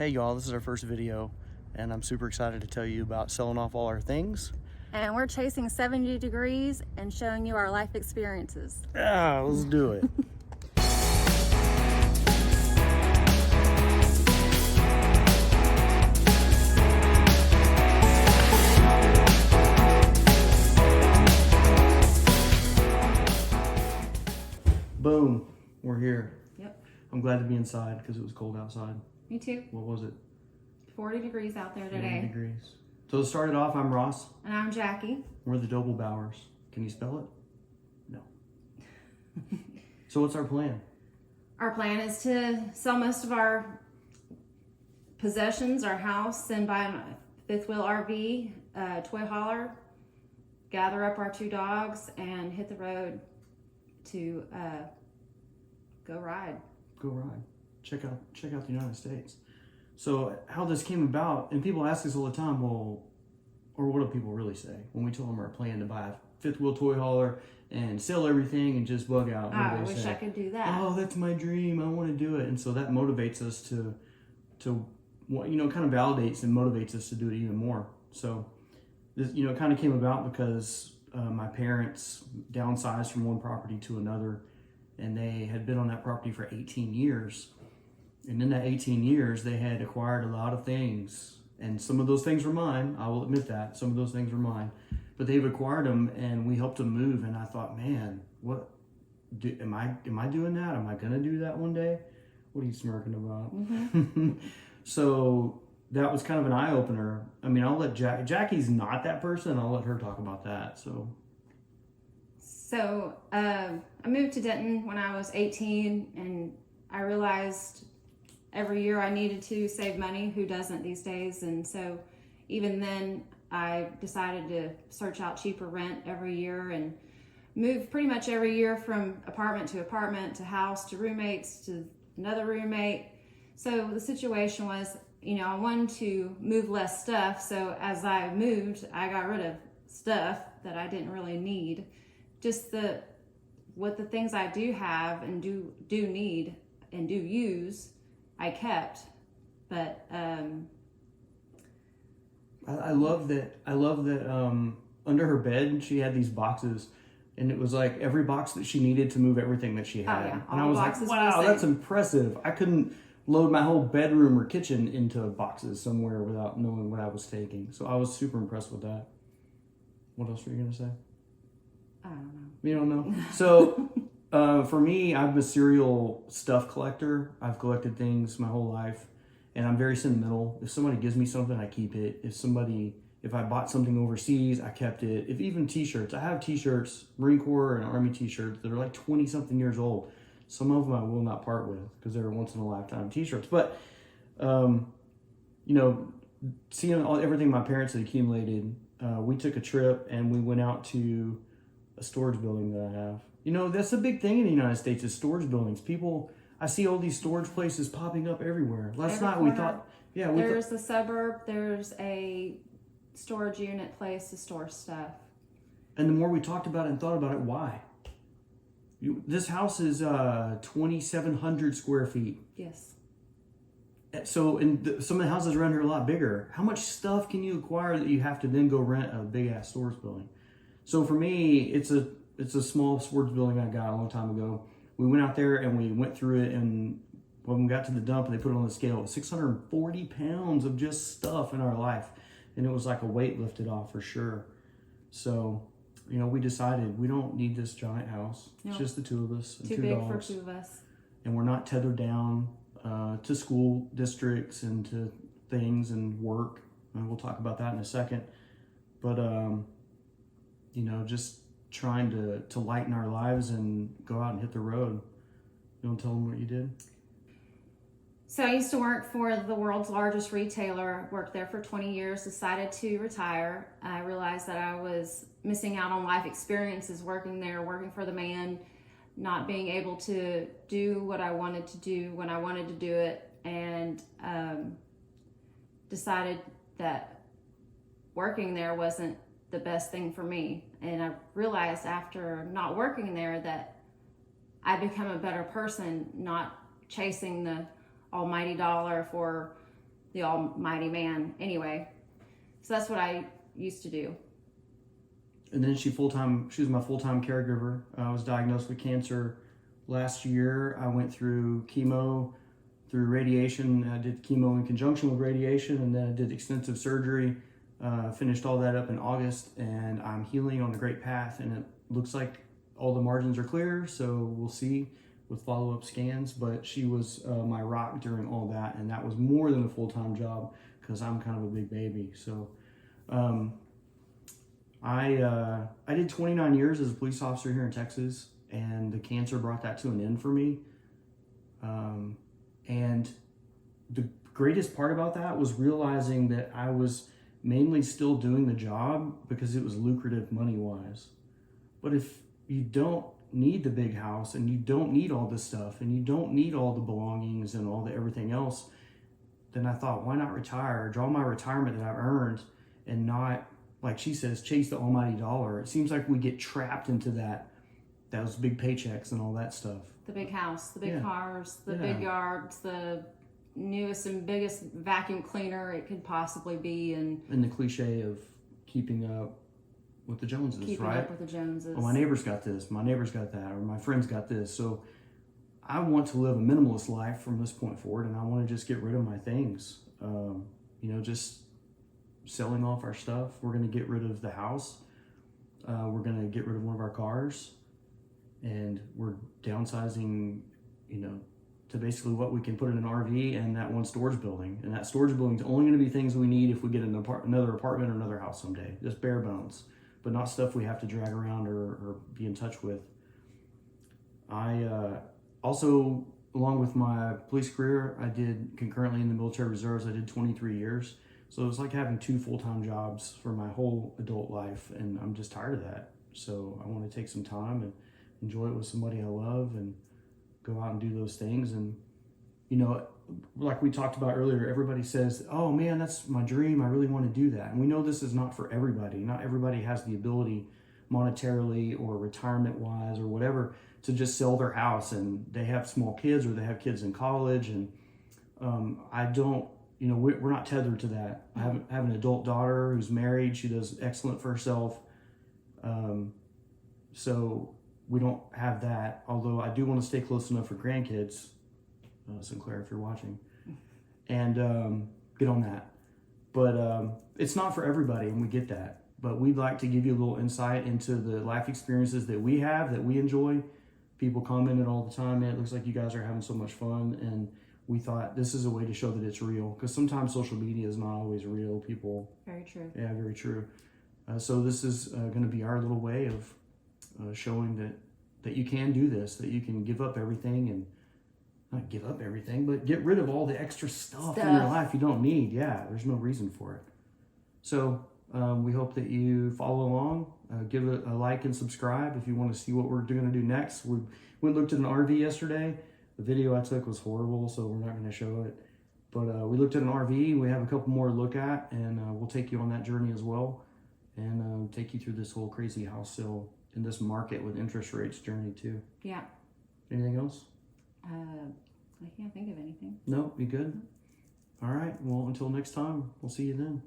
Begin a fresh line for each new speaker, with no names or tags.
Hey y'all, this is our first video and I'm super excited to tell you about selling off all our things.
And we're chasing 70 degrees and showing you our life experiences.
Yeah, let's do it. Boom, we're here.
Yep.
I'm glad to be inside because it was cold outside.
Me too.
What was it?
40 degrees out there today.
40 degrees. So to start it off, I'm Ross.
And I'm Jackie.
We're the Doppelbauers. Can you spell it? No. So what's our plan?
Our plan is to sell most of our possessions, our house, and buy a fifth wheel RV, toy hauler, gather up our 2 dogs, and hit the road to go ride.
Go ride. Check out the United States. So how this came about, and people ask us all the time, well, or what do people really say when we tell them our plan to buy a fifth wheel toy hauler and sell everything and just bug out?
I wish I could do that.
Oh, that's my dream. I want to do it. And so that motivates us to kind of validates and motivates us to do it even more. So this, kind of came about because my parents downsized from one property to another, and they had been on that property for 18 years. And in that 18 years, they had acquired a lot of things. And some of those things were mine. I will admit that. Some of those things were mine. But they've acquired them, and we helped them move. And I thought, man, am I doing that? Am I going to do that one day? What are you smirking about? Mm-hmm. So that was kind of an eye-opener. I mean, I'll let Jackie's not that person. I'll let her talk about that.
So I moved to Denton when I was 18, and I realized every year I needed to save money. Who doesn't these days? And so even then I decided to search out cheaper rent every year and move pretty much every year from apartment to house to roommates to another roommate. So the situation was, I wanted to move less stuff. So as I moved, I got rid of stuff that I didn't really need. Just the things I do have and do need and do use, I kept. But
I love that under her bed she had these boxes, and it was like every box that she needed to move everything that she had.
Oh, yeah.
And I was like, wow, that's impressive. I couldn't load my whole bedroom or kitchen into boxes somewhere without knowing what I was taking. So I was super impressed with that. What else were you gonna say?
I don't know.
You don't know? So for me, I'm a serial stuff collector. I've collected things my whole life, and I'm very sentimental. If somebody gives me something, I keep it. If I bought something overseas, I kept it. If even t-shirts, I have t-shirts, Marine Corps and Army t-shirts that are like 20 something years old. Some of them I will not part with because they're once in a lifetime t-shirts. But, seeing everything my parents had accumulated, we took a trip and we went out to a storage building that I have. That's a big thing in the United States is storage buildings. I see all these storage places popping up everywhere. Last night we thought,
there's the suburb, there's a storage unit place to store stuff.
And the more we talked about it and thought about it, why? This house is 2,700 square feet.
Yes.
So some of the houses around here are a lot bigger. How much stuff can you acquire that you have to then go rent a big ass storage building? So for me, it's a small storage building I got a long time ago. We went out there and we went through it, and when we got to the dump and they put it on the scale, it was 640 pounds of just stuff in our life. And it was like a weight lifted off for sure. So, we decided we don't need this giant house. Nope. It's just the 2 of us and
Too
2
big
dogs.
for 2 of us.
And we're not tethered down to school districts and to things and work. And we'll talk about that in a second. But, just trying to lighten our lives and go out and hit the road. You want to tell them what you did?
So I used to work for the world's largest retailer, worked there for 20 years, decided to retire. I realized that I was missing out on life experiences working there, working for the man, not being able to do what I wanted to do when I wanted to do it, and decided that working there wasn't the best thing for me. And I realized after not working there that I become a better person, not chasing the almighty dollar for the almighty man anyway. So that's what I used to do.
And then she was my full-time caregiver. I was diagnosed with cancer last year. I went through chemo, through radiation. I did chemo in conjunction with radiation, and then I did extensive surgery. Finished all that up in August, and I'm healing on a great path, and it looks like all the margins are clear, so we'll see with follow-up scans. But she was my rock during all that, and that was more than a full-time job because I'm kind of a big baby. So I did 29 years as a police officer here in Texas, and the cancer brought that to an end for me. And the greatest part about that was realizing that I was mainly still doing the job because it was lucrative money-wise. But if you don't need the big house, and you don't need all this stuff, and you don't need all the belongings and all the everything else, then I thought, why not retire, draw my retirement that I've earned, and not, like she says, chase the almighty dollar. It seems like we get trapped into those big paychecks and all that stuff.
The big house, the big
Yeah.
cars, the
Yeah.
big yards, the newest and biggest vacuum cleaner it could possibly be, and
the cliche of keeping up with the Joneses,
keeping
right?
up with the Joneses.
Oh, my neighbor's got this, my neighbor's got that, or my friend's got this. So I want to live a minimalist life from this point forward, and I want to just get rid of my things. Just selling off our stuff. We're going to get rid of the house. We're going to get rid of one of our cars, and we're downsizing, to basically what we can put in an RV and that one storage building. And that storage building is only going to be things we need if we get another apartment or another house someday. Just bare bones, but not stuff we have to drag around or be in touch with. I also, along with my police career, I did concurrently in the military reserves. I did 23 years. So it was like having 2 full-time jobs for my whole adult life, and I'm just tired of that. So I want to take some time and enjoy it with somebody I love and go out and do those things. And, like we talked about earlier, everybody says, oh man, that's my dream. I really want to do that. And we know this is not for everybody. Not everybody has the ability monetarily or retirement-wise or whatever to just sell their house, and they have small kids or they have kids in college. And I don't, we're not tethered to that. I have an adult daughter who's married. She does excellent for herself. So we don't have that, although I do want to stay close enough for grandkids, Sinclair, if you're watching, and get on that. But it's not for everybody, and we get that. But we'd like to give you a little insight into the life experiences that we have, that we enjoy. People commented all the time, man, it looks like you guys are having so much fun, and we thought this is a way to show that it's real, because sometimes social media is not always real. People.
Very true.
Yeah, very true. So this is going to be our little way of showing that you can do this, that you can give up everything, and not give up everything, but get rid of all the extra stuff in your life you don't need. Yeah, there's no reason for it. So we hope that you follow along. Give it a like and subscribe if you want to see what we're going to do next. We went and looked at an RV yesterday. The video I took was horrible, so we're not going to show it. But we looked at an RV. We have a couple more to look at, and we'll take you on that journey as well, and take you through this whole crazy house sale in this market with interest rates journey too.
Yeah.
Anything else?
I can't think of anything.
No, you good? All right. Well, until next time, we'll see you then.